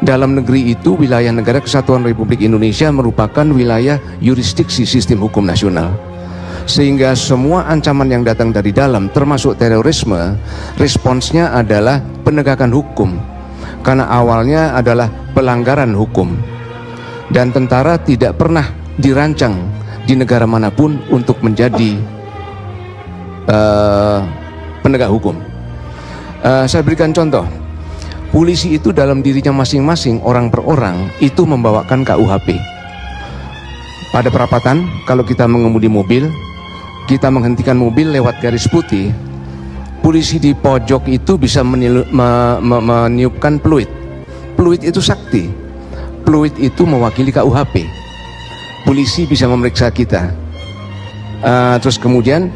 dalam negeri itu wilayah Negara Kesatuan Republik Indonesia merupakan wilayah yurisdiksi sistem hukum nasional, sehingga semua ancaman yang datang dari dalam termasuk terorisme, responsnya adalah penegakan hukum, karena awalnya adalah pelanggaran hukum. Dan tentara tidak pernah dirancang di negara manapun untuk menjadi penegak hukum. Saya berikan contoh. Polisi itu dalam dirinya masing-masing, orang per orang, itu membawakan KUHP. Pada perapatan, kalau kita mengemudi mobil, kita menghentikan mobil lewat garis putih, polisi di pojok itu bisa meniupkan peluit. Peluit itu sakti. Peluit itu mewakili KUHP. Polisi bisa memeriksa kita. Terus kemudian,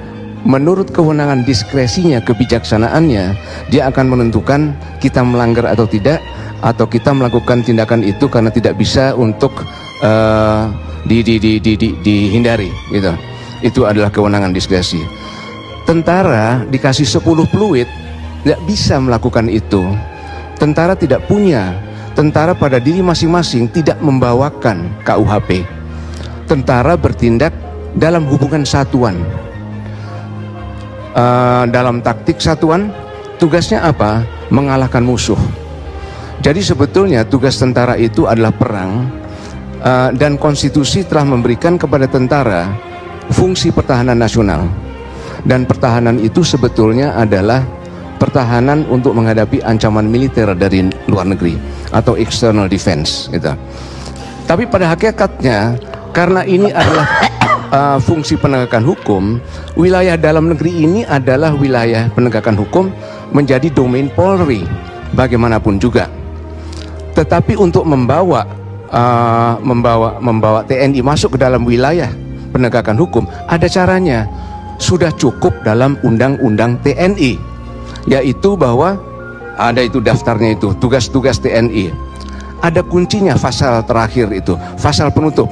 menurut kewenangan diskresinya, kebijaksanaannya, dia akan menentukan kita melanggar atau tidak, atau kita melakukan tindakan itu karena tidak bisa untuk dihindari, gitu. Itu adalah kewenangan diskresi. Tentara dikasih 10 peluit, tidak bisa melakukan itu. Tentara tidak punya. Tentara pada diri masing-masing tidak membawakan KUHP. Tentara bertindak dalam hubungan satuan. Dalam taktik satuan, tugasnya apa? Mengalahkan musuh. Jadi sebetulnya tugas tentara itu adalah perang, dan konstitusi telah memberikan kepada tentara fungsi pertahanan nasional. Dan pertahanan itu sebetulnya adalah pertahanan untuk menghadapi ancaman militer dari luar negeri atau external defense, gitu. Tapi pada hakikatnya, karena ini adalah fungsi penegakan hukum, wilayah dalam negeri ini adalah wilayah penegakan hukum menjadi domain Polri bagaimanapun juga. Tetapi untuk membawa TNI masuk ke dalam wilayah penegakan hukum ada caranya. Sudah cukup dalam undang-undang TNI, yaitu bahwa ada itu daftarnya, itu tugas-tugas TNI. Ada kuncinya, pasal terakhir itu, pasal penutup.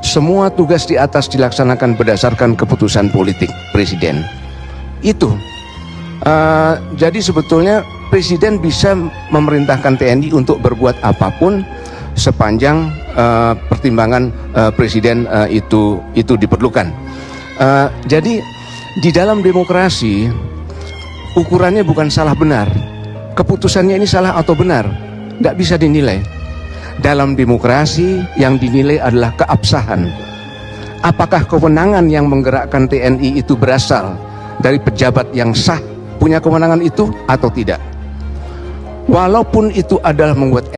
Semua tugas di atas dilaksanakan berdasarkan keputusan politik presiden. Itu. Jadi sebetulnya presiden bisa memerintahkan TNI untuk berbuat apapun sepanjang pertimbangan presiden itu diperlukan. Jadi di dalam demokrasi ukurannya bukan salah benar. Keputusannya ini salah atau benar, tidak bisa dinilai. Dalam demokrasi yang dinilai adalah keabsahan. Apakah kewenangan yang menggerakkan TNI itu berasal dari pejabat yang sah punya kewenangan itu atau tidak? Walaupun itu adalah membuat